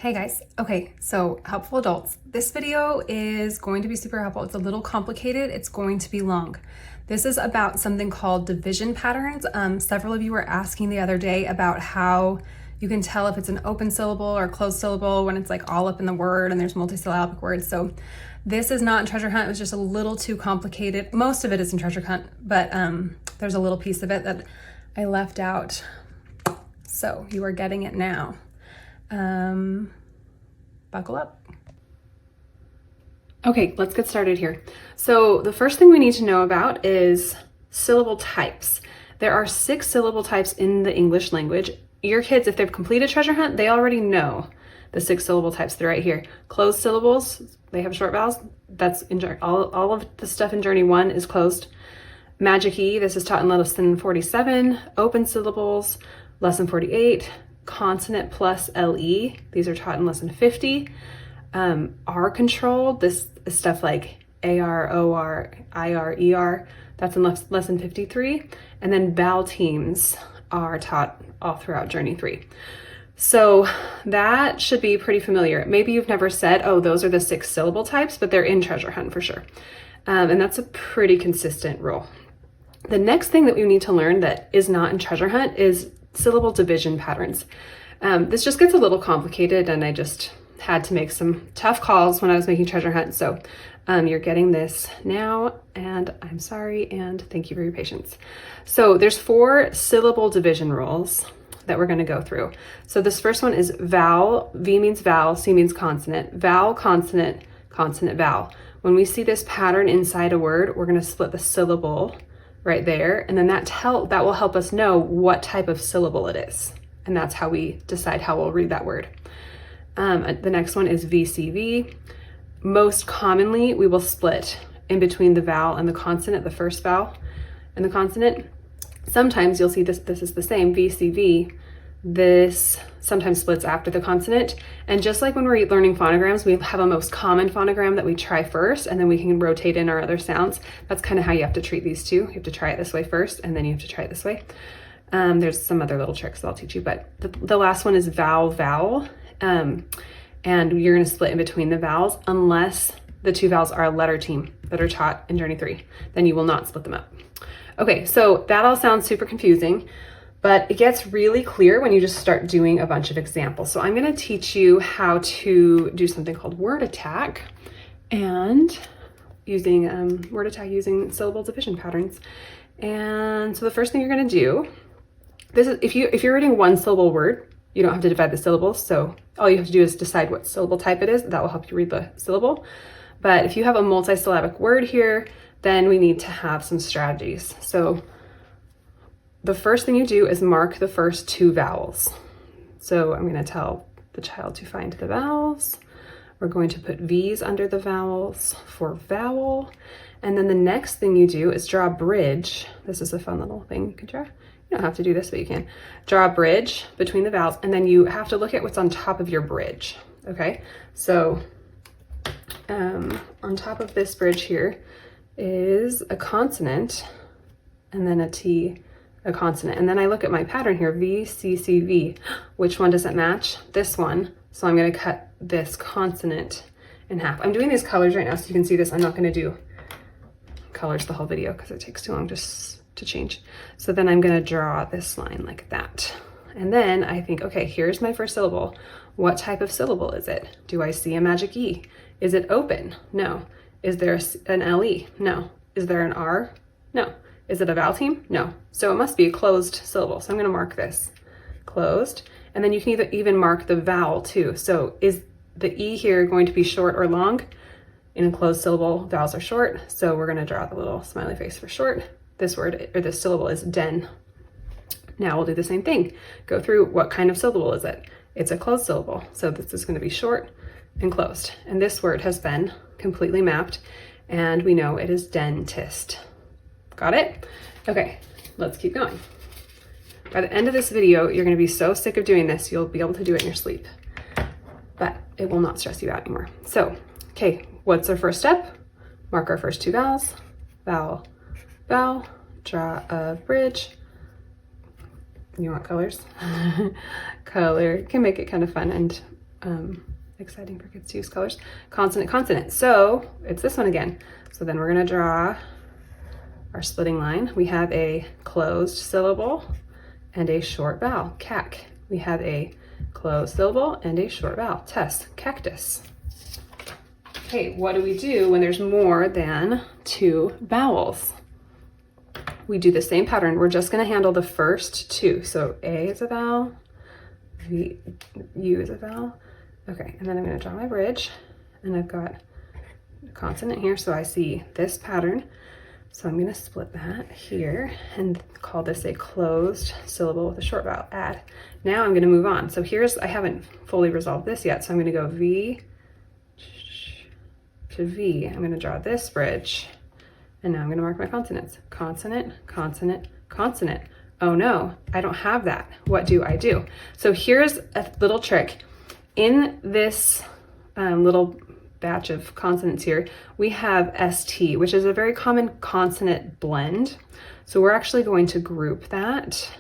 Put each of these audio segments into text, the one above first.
Hey guys, okay, so helpful adults. This video is going to be super helpful. It's a little complicated, it's going to be long. This is about something called division patterns. Several of you were asking the other day about how you can tell if it's an open syllable or closed syllable when it's like all up in the word and there's multisyllabic words. So this is not in Treasure Hunt, it was just a little too complicated. Most of it is in Treasure Hunt, but there's a little piece of it that I left out. So you are getting it now. Buckle up. Okay, let's get started here. So the first thing we need to know about is syllable types. There are 6 syllable types in the English language. Your kids, if they've completed Treasure Hunt, they already know the 6 syllable types. They're right here. Closed syllables, they have short vowels. That's in all of the stuff in Journey 1 is closed. Magic E, this is taught in lesson 47. Open syllables, lesson 48. Consonant plus LE, these are taught in lesson 50. R controlled, this is stuff like AR, OR, IR, ER, that's in lesson 53. And then vowel teams are taught all throughout Journey 3. So that should be pretty familiar. Maybe you've never said, oh, those are the 6 syllable types, but they're in Treasure Hunt for sure. And that's a pretty consistent rule. The next thing that we need to learn that is not in Treasure Hunt is syllable division patterns. This just gets a little complicated and I just had to make some tough calls when I was making Treasure Hunt. So you're getting this now and I'm sorry and thank you for your patience. So there's 4 syllable division rules that we're going to go through. So this first one is vowel. V means vowel, C means consonant. Vowel, consonant, consonant, vowel. When we see this pattern inside a word, we're going to split the syllable right there, and then that will help us know what type of syllable it is, and that's how we decide how we'll read that word. The next one is VCV. Most commonly, we will split in between the vowel and the consonant, the first vowel and the consonant. Sometimes you'll see this is the same, VCV. This sometimes splits after the consonant. And just like when we're learning phonograms, we have a most common phonogram that we try first, and then we can rotate in our other sounds. That's kind of how you have to treat these two. You have to try it this way first, and then you have to try it this way. There's some other little tricks that I'll teach you, but the last one is vowel, vowel. And you're gonna split in between the vowels unless the 2 vowels are a letter team that are taught in Journey 3. Then you will not split them up. Okay, so that all sounds super confusing, but it gets really clear when you just start doing a bunch of examples. So I'm going to teach you how to do something called word attack and using word attack using syllable division patterns. And so the first thing you're going to do, this is if you're reading one syllable word, you don't have to divide the syllables. So all you have to do is decide what syllable type it is. That will help you read the syllable. But if you have a multisyllabic word here, then we need to have some strategies. So the first thing you do is mark the first 2 vowels. So I'm going to tell the child to find the vowels. We're going to put V's under the vowels for vowel. And then the next thing you do is draw a bridge. This is a fun little thing you can draw. You don't have to do this, but you can. Draw a bridge between the vowels, and then you have to look at what's on top of your bridge. Okay, so on top of this bridge here is a consonant, and then a T, a consonant. And then I look at my pattern here, V, C, C, V. Which one does it match? This one. So I'm going to cut this consonant in half. I'm doing these colors right now so you can see this. I'm not going to do colors the whole video because it takes too long just to change. So then I'm going to draw this line like that. And then I think, okay, here's my first syllable. What type of syllable is it? Do I see a magic E? Is it open? No. Is there an LE? No. Is there an R? No. Is it a vowel team? No. So it must be a closed syllable. So I'm going to mark this closed. And then you can even mark the vowel too. So is the E here going to be short or long? In a closed syllable, vowels are short. So we're going to draw the little smiley face for short. This word or this syllable is den. Now we'll do the same thing. Go through what kind of syllable is it? It's a closed syllable. So this is going to be short and closed. And this word has been completely mapped and we know it is dentist. Got it? Okay, let's keep going. By the end of this video, you're going to be so sick of doing this, you'll be able to do it in your sleep, but it will not stress you out anymore. So, okay, what's our first step? Mark our first 2 vowels, vowel, vowel, draw a bridge. You want colors? Color can make it kind of fun and exciting for kids to use colors. Consonant, consonant. So it's this one again. So then we're gonna draw our splitting line. We have a closed syllable and a short vowel, cac. We have a closed syllable and a short vowel, tess, cactus. Okay, what do we do when there's more than 2 vowels? We do the same pattern. We're just gonna handle the first 2. So A is a vowel, U is a vowel. Okay, and then I'm gonna draw my bridge, and I've got a consonant here, so I see this pattern. So I'm gonna split that here and call this a closed syllable with a short vowel, add. Now I'm gonna move on. So I haven't fully resolved this yet, so I'm gonna go V to V. I'm gonna draw this bridge, and now I'm gonna mark my consonants. Consonant, consonant, consonant. Oh no, I don't have that. What do I do? So here's a little trick. In this little batch of consonants here, we have ST, which is a very common consonant blend. So we're actually going to group that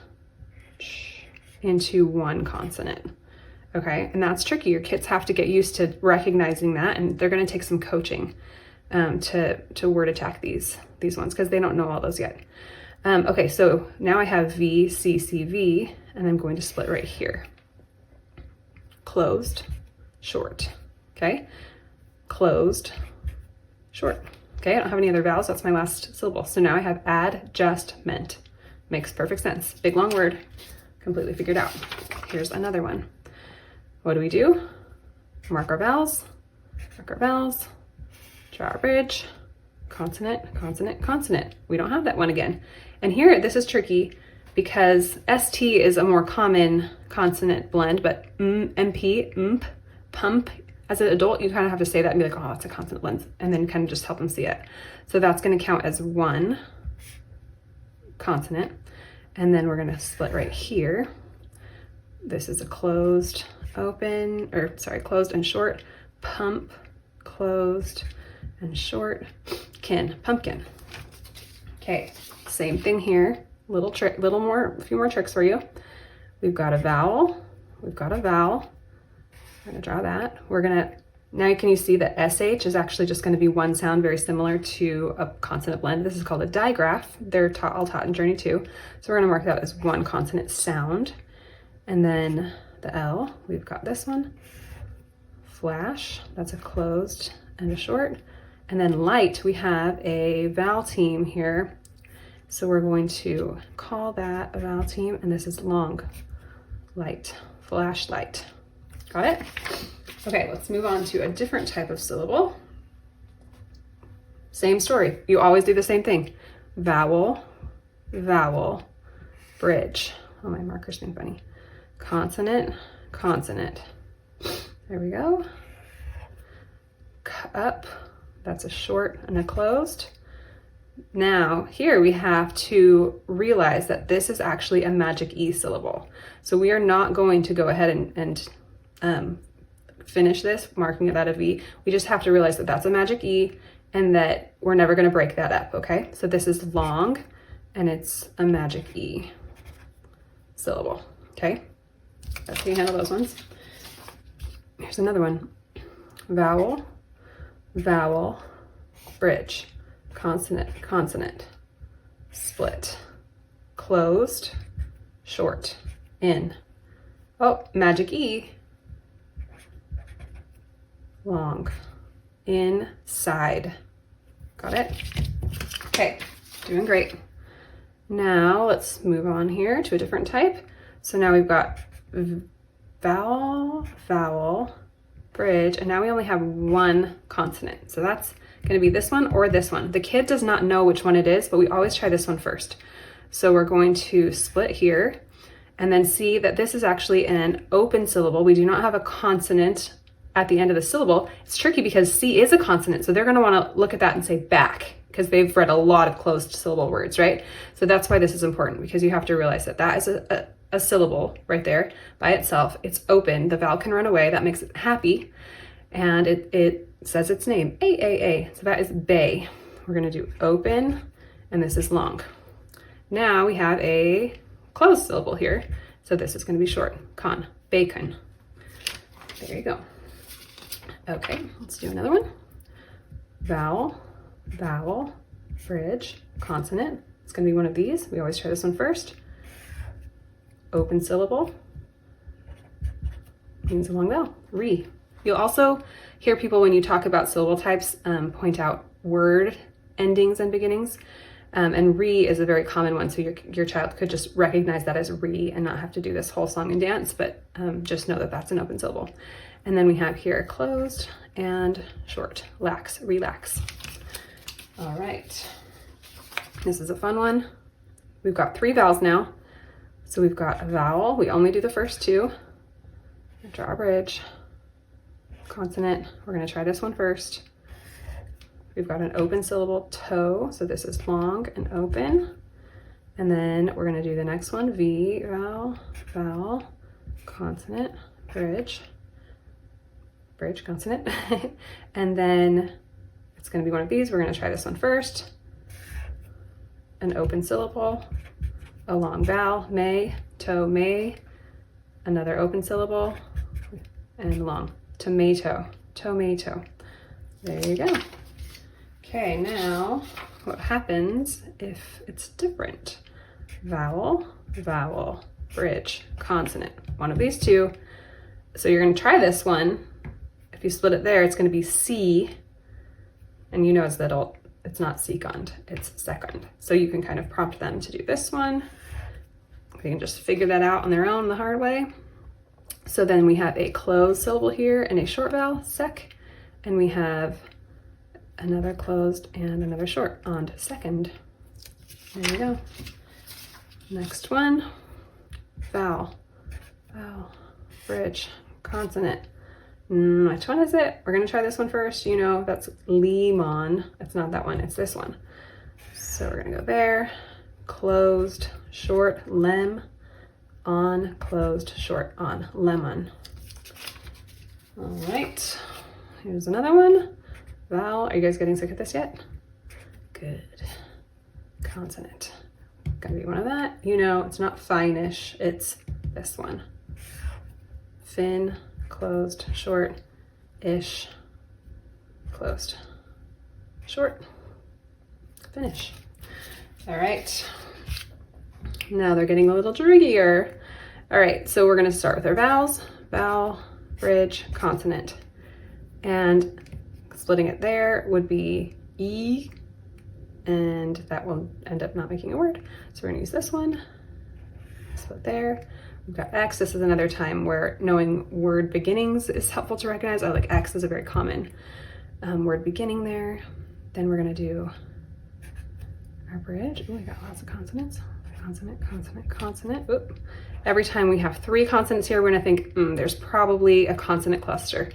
into one consonant. Okay, and that's tricky. Your kids have to get used to recognizing that, and they're gonna take some coaching to word attack these ones, because they don't know all those yet. Okay, so now I have V, C, C, V, and I'm going to split right here. Closed, short, okay? Closed, short. Okay, I don't have any other vowels, that's my last syllable. So now I have adjustment. Makes perfect sense. Big long word, completely figured out. Here's another one. What do? Mark our vowels, draw our bridge, consonant, consonant, consonant. We don't have that one again. And here, this is tricky because ST is a more common consonant blend, but MP, pump, as an adult, you kind of have to say that and be like, oh, that's a consonant blend, and then kind of just help them see it. So that's gonna count as one consonant. And then we're gonna split right here. This is a closed, open, or sorry, closed and short, pump, closed and short, kin, pumpkin. Okay, same thing here. A few more tricks for you. We've got a vowel. We're gonna draw that. Now can you see that SH is actually just gonna be one sound, very similar to a consonant blend. This is called a digraph. They're all taught in Journey 2. So we're gonna mark that as one consonant sound. And then the L, we've got this one. Flash, that's a closed and a short. And then light, we have a vowel team here. So we're going to call that a vowel team, and this is long, light, flashlight. Got it? Okay, let's move on to a different type of syllable. Same story. You always do the same thing. Vowel, vowel, bridge. Oh, my marker's being funny. Consonant, consonant. There we go. Up, that's a short and a closed. Now here we have to realize that this is actually a magic E syllable. So we are not going to go ahead and finish this, marking that a V. We just have to realize that that's a magic E and that we're never gonna break that up, okay? So this is long and it's a magic E syllable, okay? That's how you handle those ones. Here's another one. Vowel, vowel, bridge, consonant, consonant, split, closed, short, in. Oh, magic E, long, inside. Got it? Okay, doing great. Now let's move on here to a different type. So now we've got vowel, vowel, bridge, and now we only have one consonant. So that's gonna be this one or this one. The kid does not know which one it is, but we always try this one first. So we're going to split here and then see that this is actually an open syllable. We do not have a consonant at the end of the syllable. It's tricky because C is a consonant, so they're gonna wanna look at that and say back, because they've read a lot of closed syllable words, right? So that's why this is important, because you have to realize that that is a syllable right there by itself. It's open, the vowel can run away, that makes it happy, and it says its name, A. So that is bay. We're gonna do open, and this is long. Now we have a closed syllable here, so this is gonna be short, con, bacon. There you go. Okay, let's do another one. Vowel, vowel, bridge, consonant. It's going to be one of these. We always try this one first. Open syllable means a long vowel. Re. You'll also hear people, when you talk about syllable types, point out word endings and beginnings. And re is a very common one, so your child could just recognize that as re and not have to do this whole song and dance, but just know that that's an open syllable. And then we have here closed and short, lax, relax. All right, this is a fun one. We've got 3 vowels now. So we've got a vowel, we only do the first 2. Draw a bridge, consonant, we're gonna try this one first. We've got an open syllable, toe, so this is long and open. And then we're gonna do the next one, V, vowel, vowel, consonant, bridge, bridge, consonant. And then it's gonna be one of these. We're gonna try this one first. An open syllable, a long vowel, may, toe, may, another open syllable, and long, tomato, tomato. There you go. Okay, now what happens if it's different? Vowel, vowel, bridge, consonant, one of these 2. So you're gonna try this one. If you split it there, it's gonna be C, and you notice that it's not second, it's second. So you can kind of prompt them to do this one. They can just figure that out on their own the hard way. So then we have a closed syllable here and a short vowel, sec, and we have another closed and another short on second. There we go. Next one, vowel, vowel, bridge, consonant. Which one is it? We're gonna try this one first. You know, that's lemon. It's not that one, it's this one. So we're gonna go there, closed, short, lem, on, closed, short, on, lemon. All right, here's another one. Vowel, are you guys getting sick of this yet? Good. Consonant, gotta be one of that. You know, it's not finish, it's this one. Fin, closed, short, ish, closed, short, finish. All right, now they're getting a little trickier. All right, so we're gonna start with our vowels, vowel, bridge, consonant. And splitting it there would be E, and that will end up not making a word. So we're gonna use this one, split there. We've got X. This is another time where knowing word beginnings is helpful to recognize. Oh, like X is a very common word beginning there. Then we're gonna do our bridge. Oh, we got lots of consonants. Consonant, consonant, consonant. Oop. Every time we have 3 consonants here, we're gonna think, there's probably a consonant cluster.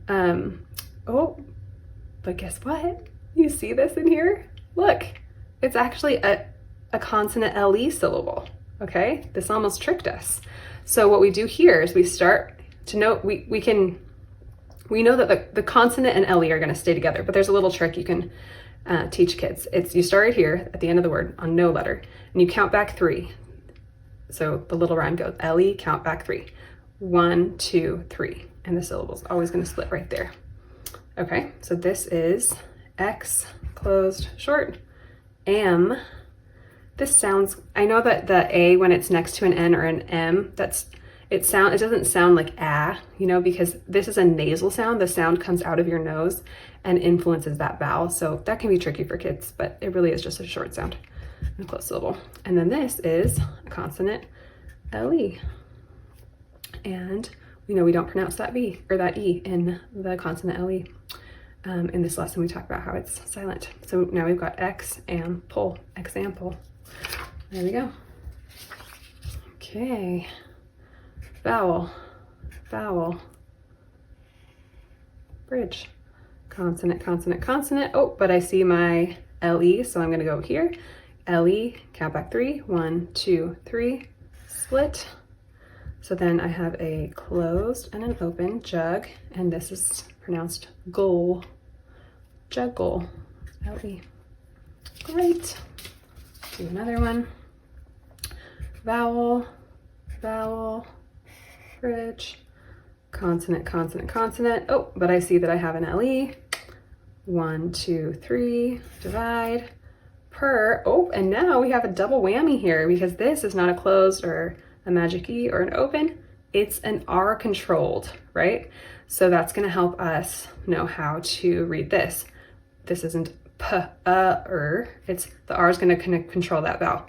Oh, but guess what? You see this in here? Look, it's actually a consonant LE syllable, okay? This almost tricked us. So what we do here is we start to note, we know that the consonant and LE are gonna stay together, but there's a little trick you can teach kids. It's you start here at the end of the word on no letter, and you count back 3. So the little rhyme goes, LE, count back 3. 1, 2, 3. And the syllable's always gonna split right there. Okay, so this is X, closed, short, am. This sounds, I know that the A, when it's next to an N or an M, it doesn't sound like ah, you know, because this is a nasal sound. The sound comes out of your nose and influences that vowel. So that can be tricky for kids, but it really is just a short sound and a closed syllable. And then this is a consonant LE. And we know we don't pronounce that B or that E in the consonant LE. In this lesson, we talk about how it's silent. So now we've got example, example. There we go. Okay. Vowel, vowel, bridge, consonant, consonant, consonant. Oh, but I see my LE, so I'm gonna go here. LE, count back 3, 1, 2, 3, split. So then I have a closed and an open jug, and this is pronounced goal, juggle, LE. Great. Do another one. Vowel, vowel, bridge, consonant, consonant, consonant. Oh, but I see that I have an LE. 1, 2, 3, divide, per. Oh, and now we have a double whammy here because this is not a closed or a magic E or an open. It's an R controlled, right? So that's gonna help us know how to read this. This isn't it's the R is gonna control that vowel.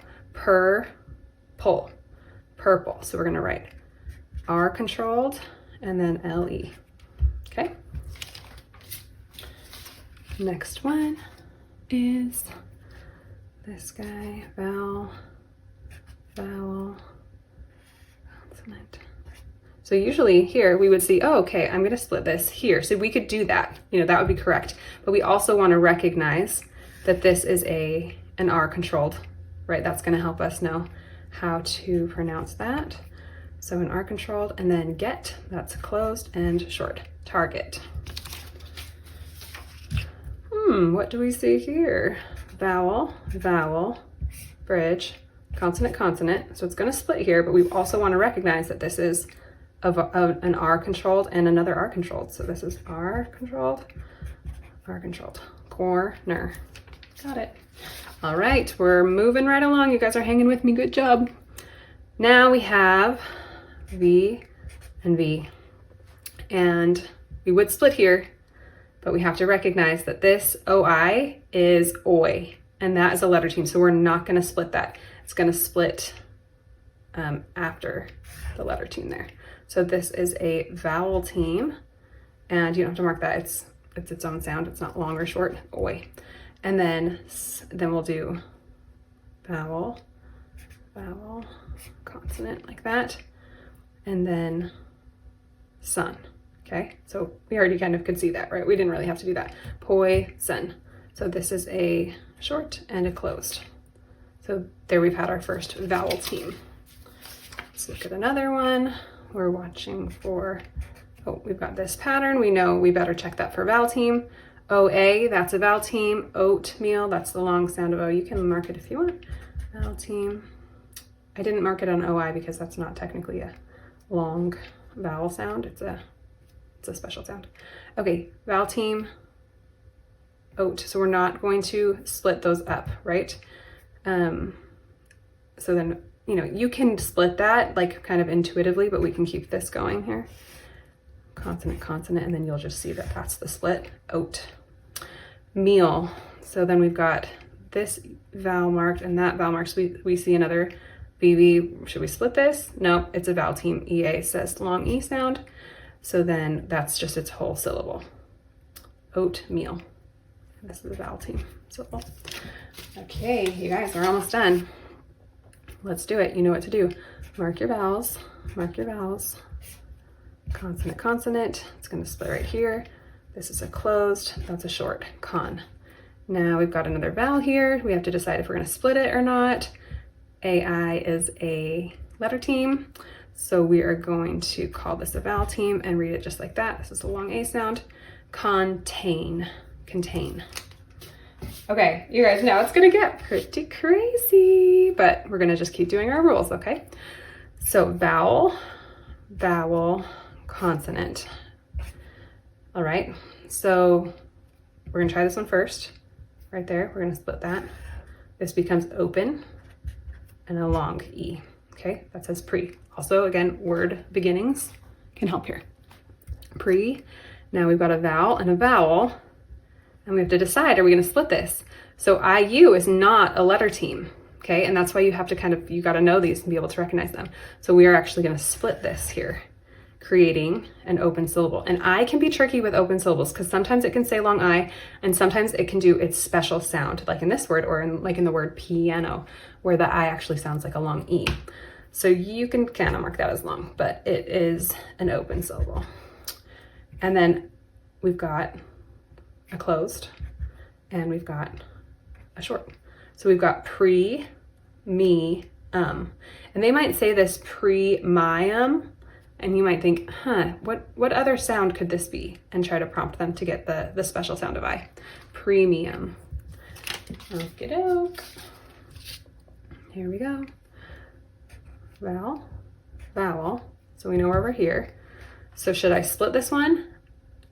Pull, purple. So we're gonna write R controlled and then LE, okay? Next one is this guy, vowel, consonant. So usually here we would see, oh, okay, I'm gonna split this here. So we could do that, you know, that would be correct. But we also wanna recognize that this is an R controlled, right? That's gonna help us know how to pronounce that. So an R controlled, and then get, that's closed and short, target. What do we see here? Vowel, vowel, bridge, consonant, consonant. So it's gonna split here, but we also wanna recognize that this is an R controlled and another R controlled. So this is R controlled, corner. Got it. All right, we're moving right along. You guys are hanging with me, good job. Now we have V and V. And we would split here, but we have to recognize that this OI is OI, and that is a letter team. So we're not gonna split that. It's gonna split after the letter team there. So this is a vowel team, and you don't have to mark that. It's its own sound. It's not long or short, OI. And then we'll do vowel, vowel, consonant like that, and then sun. Okay, so we already kind of could see that, right? We didn't really have to do that. Poison. So this is a short and a closed. So there we've had our first vowel team. Let's look at another one. We're watching for, oh, we've got this pattern. We know we better check that for vowel team. OA, that's a vowel team. Oatmeal, that's the long sound of O. You can mark it if you want. Vowel team. I didn't mark it on OI because that's not technically a long vowel sound. It's a special sound. Okay, vowel team, oat. So we're not going to split those up, right? So then, you know, you can split that like kind of intuitively, but we can keep this going here. Consonant, consonant, and then you'll just see that that's the split. Oat. Meal. So then we've got this vowel marked and that vowel marked. So we see another VV. Should we split this? No, it's a vowel team. EA says long E sound. So then that's just its whole syllable. Oatmeal. This is a vowel team syllable. Okay, you guys are almost done. Let's do it. You know what to do. Mark your vowels. Mark your vowels. Consonant, consonant. It's going to split right here. This is a closed. That's a short. Con. Now we've got another vowel here. We have to decide if we're going to split it or not. AI is a letter team. So we are going to call this a vowel team and read it just like that. This is the long A sound. Contain. Contain. Okay, you guys know it's gonna get pretty crazy, but we're gonna just keep doing our rules, okay? So vowel, vowel, consonant. All right, so we're gonna try this one first. Right there, we're gonna split that. This becomes open and a long E, okay? That says pre. Also, again, word beginnings can help here. Pre, now we've got a vowel and a vowel, and we have to decide, are we gonna split this? So IU is not a letter team, okay? And that's why you have to kind of, you gotta know these and be able to recognize them. So we are actually gonna split this here, creating an open syllable. And I can be tricky with open syllables because sometimes it can say long I, and sometimes it can do its special sound, like in this word, or like in the word piano, where the I actually sounds like a long E. So you can kind of mark that as long, but it is an open syllable. And then we've got a closed and we've got a short. So we've got pre, me, and they might say this pre-my, and you might think, what other sound could this be? And try to prompt them to get the special sound of I. Premium. Okie doke. Here we go. Vowel, vowel. So we know where we're here. So should I split this one?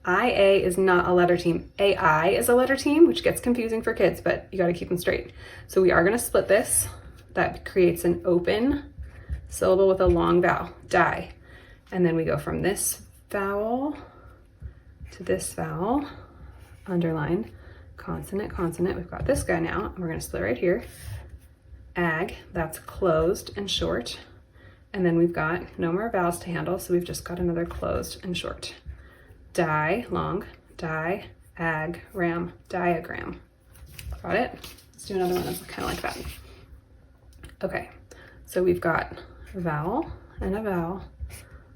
IA is not a letter team. AI is a letter team, which gets confusing for kids, but you gotta keep them straight. So we are gonna split this. That creates an open syllable with a long vowel, die. And then we go from this vowel to this vowel, underline, consonant, consonant. We've got this guy now, and we're gonna split right here. Ag, that's closed and short. And then we've got no more vowels to handle, so we've just got another closed and short. Die, long, die, ag, ram, diagram. Got it? Let's do another one that's kind of like that. Okay, so we've got a vowel and a vowel,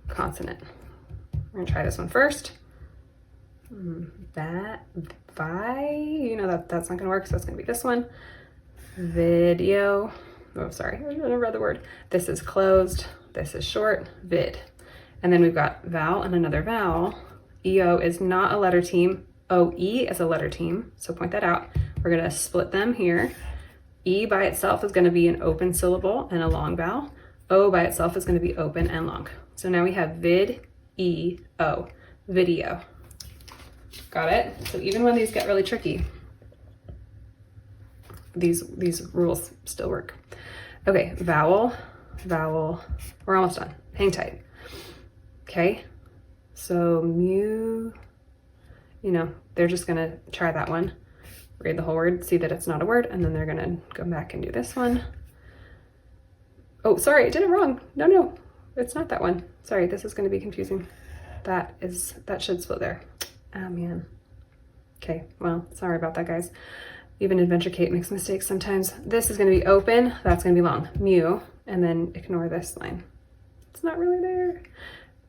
consonant. We're gonna try this one first. That, vi, you know that's not gonna work, so it's gonna be this one. Video, oh sorry, I read the word. This is closed, this is short, vid. And then we've got vowel and another vowel. EO is not a letter team. OE is a letter team, so point that out. We're gonna split them here. E by itself is gonna be an open syllable and a long vowel. O by itself is gonna be open and long. So now we have vid, E, O, video. Got it? So even when these get really tricky, these rules still work. Okay, vowel, vowel, we're almost done. Hang tight. Okay, so mu, you know, they're just gonna try that one, read the whole word, see that it's not a word, and then they're gonna go back and do this one. Oh, sorry, I did it wrong. No, it's not that one. Sorry, this is gonna be confusing. That should split there. Oh man. Okay, well, sorry about that, guys. Even Adventure Kait makes mistakes sometimes. This is gonna be open, that's gonna be long, mu, and then ignore this line. It's not really there.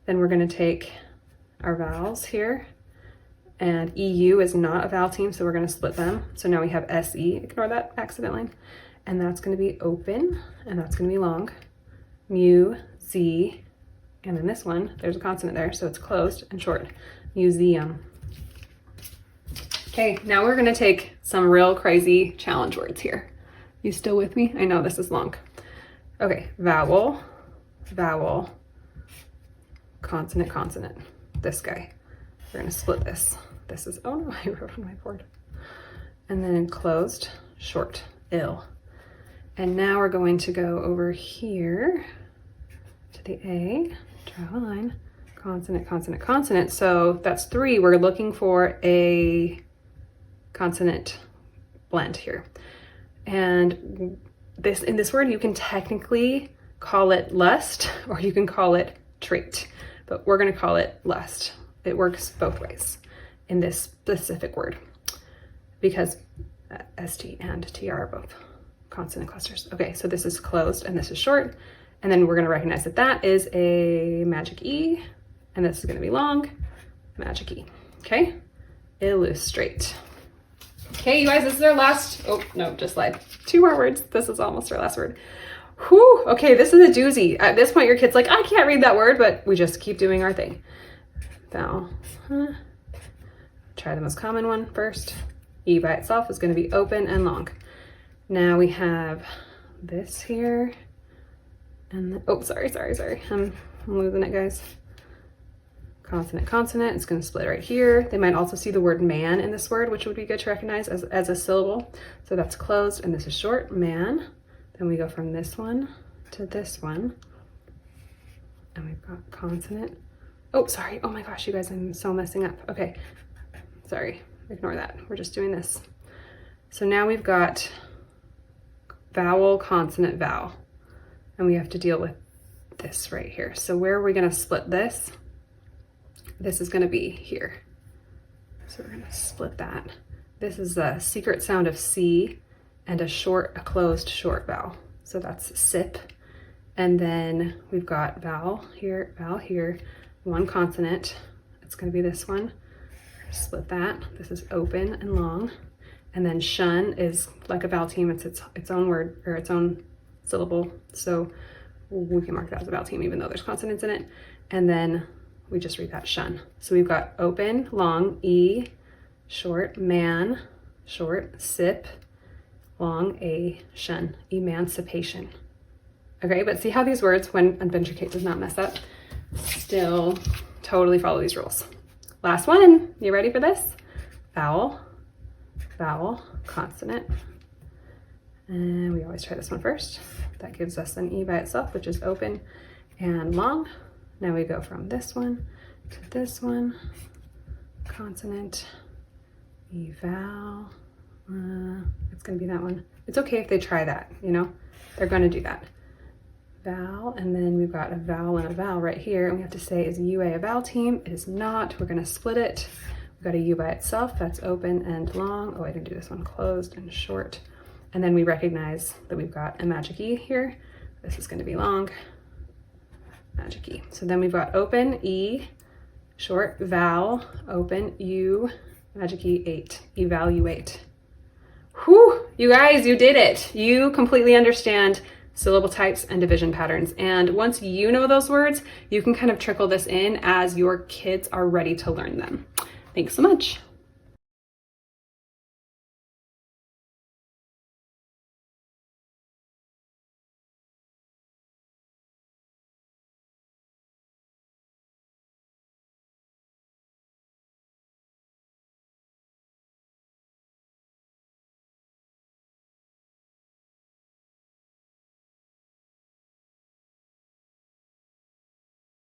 Then we're gonna take our vowels here, and EU is not a vowel team, so we're gonna split them. So now we have SE, ignore that accident line, and that's gonna be open, and that's gonna be long, mu, Z, and then this one, there's a consonant there, so it's closed and short, museum. Okay, now we're gonna take some real crazy challenge words here. You still with me? I know this is long. Okay, vowel, vowel, consonant, consonant. This guy. We're gonna split this. This is, oh no, I wrote on my board. And then closed, short, ill. And now we're going to go over here to the A, draw a line, consonant, consonant, consonant. So that's 3. We're looking for a consonant blend here. And this, in this word, you can technically call it lust or you can call it trait, but we're gonna call it lust. It works both ways in this specific word because ST and TR are both consonant clusters. Okay, so this is closed and this is short. And then we're gonna recognize that that is a magic E and this is gonna be long, magic E, okay? Illustrate. Okay, you guys, this is our last, oh no, just lied. 2 more words. This is almost our last word. Whew, okay, this is a doozy. At this point, your kid's like, I can't read that word, but we just keep doing our thing. Vowel, try the most common one first. E by itself is gonna be open and long. Now we have this here, and the, oh, sorry. I'm losing it, guys. Consonant, consonant, it's gonna split right here. They might also see the word man in this word, which would be good to recognize as a syllable. So that's closed and this is short, man. Then we go from this one to this one. And we've got consonant. Oh, sorry, oh my gosh, you guys, I'm so messing up. Okay, sorry, ignore that. We're just doing this. So now we've got vowel, consonant, vowel. And we have to deal with this right here. So where are we gonna split this? This is gonna be here. So we're gonna split that. This is a secret sound of C and a closed short vowel. So that's sip. And then we've got vowel here, one consonant. It's gonna be this one. Split that. This is open and long. And then shun is like a vowel team. It's its own word or its own syllable. So we can mark that as a vowel team even though there's consonants in it. And then we just read that shun. So we've got open, long, E, short, man, short, sip, long, A, shun, emancipation. Okay, but see how these words, when Adventure Kait does not mess up, still totally follow these rules. Last one, you ready for this? Vowel, vowel, consonant. And we always try this one first. That gives us an E by itself, which is open and long. Now we go from this one to this one. Consonant, E vowel. It's gonna be that one. It's okay if they try that, you know? They're gonna do that. Vowel, and then we've got a vowel and a vowel right here. And we have to say, is UA a vowel team? It is not. We're gonna split it. We've got a U by itself, that's open and long. Oh, I didn't do this one, closed and short. And then we recognize that we've got a magic E here. This is gonna be long, magic E. So then we've got open, E, short, vowel, open, U, magic E, 8, evaluate. Whew, you guys, you did it. You completely understand syllable types and division patterns. And once you know those words, you can kind of trickle this in as your kids are ready to learn them. Thanks so much.